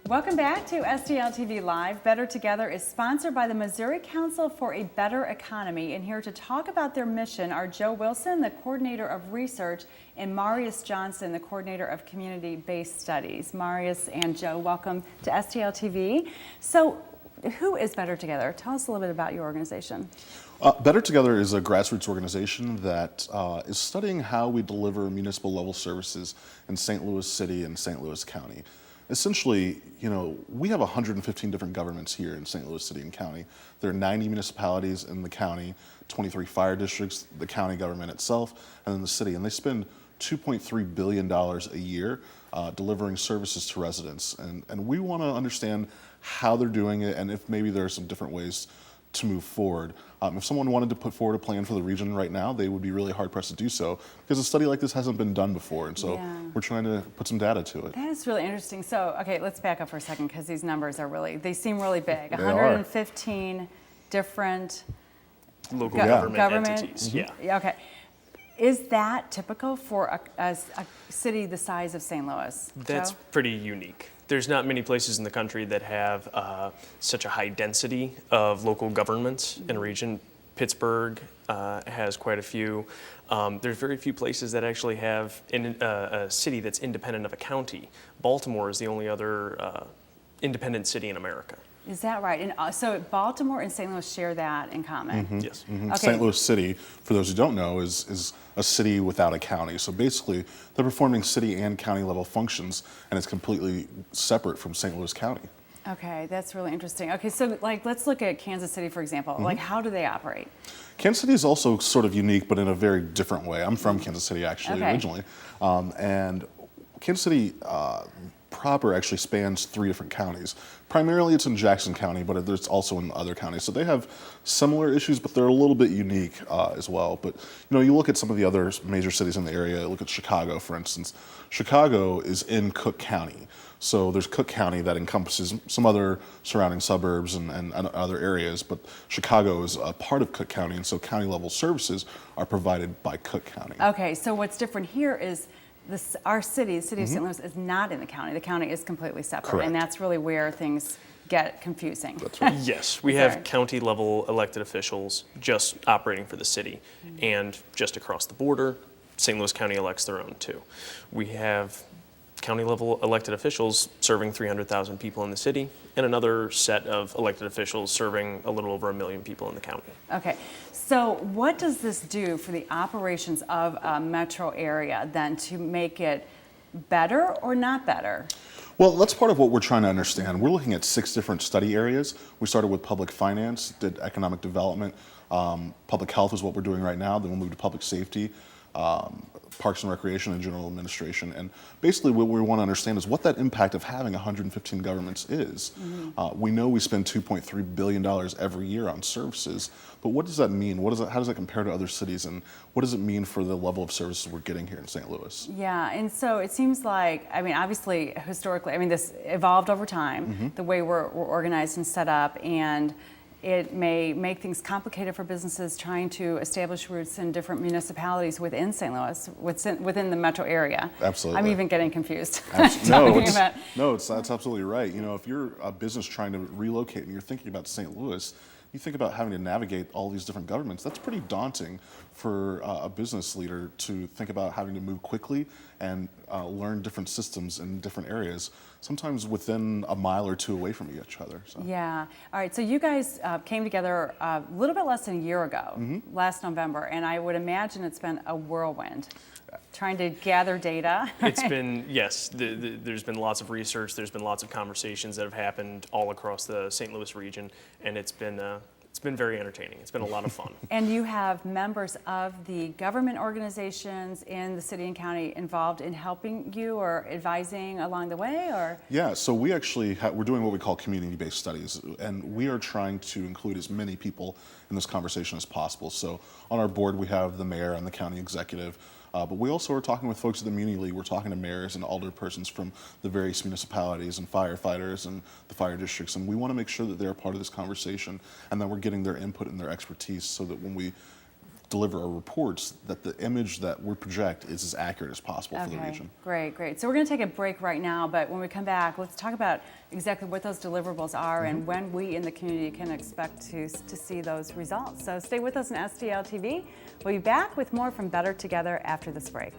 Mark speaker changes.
Speaker 1: Welcome back to STL TV Live. Better Together is sponsored by the Missouri Council for a Better Economy. And here to talk about their mission are Joe Wilson, the Coordinator of Research, and Marius Johnson, the Coordinator of Community-Based Studies. Marius and Joe, welcome to STL TV. So, who is Better Together? Tell us a little bit about your organization.
Speaker 2: Better Together is a grassroots organization that is studying how we deliver municipal level services in St. Louis City and St. Louis County. Essentially, we have 115 different governments here in St. Louis City and County. There are 90 municipalities in the county, 23 fire districts, the county government itself, and then the city. And they spend $2.3 billion a year delivering services to residents. And we want to understand how they're doing it and if maybe there are some different ways to move forward. If someone wanted to put forward a plan for the region right now, they would be really hard pressed to do so because a study like this hasn't been done before. And so we're trying to put some data to it.
Speaker 1: That is really interesting. So, okay, let's back up for a second because these numbers are they seem really big.
Speaker 2: They
Speaker 1: 115 different
Speaker 3: local government entities.
Speaker 1: Mm-hmm. Yeah. Okay. Is that typical for a city the size of St. Louis?
Speaker 3: That's pretty unique. There's not many places in the country that have such a high density of local governments in a region. Pittsburgh has quite a few. There's very few places that actually have a city that's independent of a county. Baltimore is the only other independent city in America.
Speaker 1: Is that right? And so Baltimore and St. Louis share that in common?
Speaker 2: Mm-hmm.
Speaker 3: Yes.
Speaker 2: Mm-hmm.
Speaker 1: Okay.
Speaker 2: St. Louis City, for those who don't know, is a city without a county. So basically, they're performing city and county level functions, and it's completely separate from St. Louis County.
Speaker 1: Okay, that's really interesting. Okay, so let's look at Kansas City, for example.
Speaker 2: Mm-hmm.
Speaker 1: How do they operate?
Speaker 2: Kansas City is also sort of unique, but in a very different way. I'm from Kansas City, actually, originally. And Kansas City proper actually spans 3 different counties. Primarily it's in Jackson County, but it's also in other counties. So they have similar issues, but they're a little bit unique as well. But you look at some of the other major cities in the area, look at Chicago, for instance. Chicago is in Cook County. So there's Cook County that encompasses some other surrounding suburbs and other areas, but Chicago is a part of Cook County, and so county level services are provided by Cook County.
Speaker 1: Okay, so what's different here is our city, the city of St. Louis, is not in the county. The county is completely separate.
Speaker 2: Correct.
Speaker 1: And that's really where things get confusing.
Speaker 2: That's right.
Speaker 3: Yes, we have county level elected officials just operating for the city, and just across the border, St. Louis County elects their own too. We have county level elected officials serving 300,000 people in the city, and another set of elected officials serving a little over 1 million people in the county.
Speaker 1: Okay, so what does this do for the operations of a metro area then to make it better or not better?
Speaker 2: Well, that's part of what we're trying to understand. We're looking at 6 different study areas. We started with public finance, did economic development, public health is what we're doing right now, then we'll move to public safety, parks and recreation, and general administration. And basically what we want to understand is what that impact of having 115 governments is. We know we spend $2.3 billion every year on services, but what does that mean? How does that compare to other cities, and what does it mean for the level of services we're getting here in St. Louis?
Speaker 1: Yeah, and so it seems like, obviously, historically, this evolved over time, the way we're organized and set up, and it may make things complicated for businesses trying to establish roots in different municipalities within St. Louis, within the metro area.
Speaker 2: Absolutely.
Speaker 1: I'm even getting confused.
Speaker 2: That's absolutely right. If you're a business trying to relocate and you're thinking about St. Louis, you think about having to navigate all these different governments. That's pretty daunting for a business leader to think about having to move quickly and learn different systems in different areas, sometimes within a mile or 2 away from each other. So.
Speaker 1: Yeah. All right. So you guys came together a little bit less than a year ago, last November, and I would imagine it's been a whirlwind. Trying to gather data.
Speaker 3: It's been, yes, there's been lots of research, there's been lots of conversations that have happened all across the St. Louis region, and it's been very entertaining. It's been a lot of fun.
Speaker 1: And you have members of the government organizations in the city and county involved in helping you or advising along the way, or?
Speaker 2: Yeah, so we actually we're doing what we call community-based studies, and we are trying to include as many people in this conversation as possible. So on our board, we have the mayor and the county executive. But we also are talking with folks at the Muni League. We're talking to mayors and alderpersons from the various municipalities and firefighters and the fire districts. And we want to make sure that they're a part of this conversation and that we're getting their input and their expertise so that when we deliver our reports that the image that we project is as accurate as possible for the
Speaker 1: Okay,
Speaker 2: region.
Speaker 1: great, great. So we're going to take a break right now, but when we come back, let's talk about exactly what those deliverables are and when we in the community can expect to see those results. So stay with us on STL TV. We'll be back with more from Better Together after this break.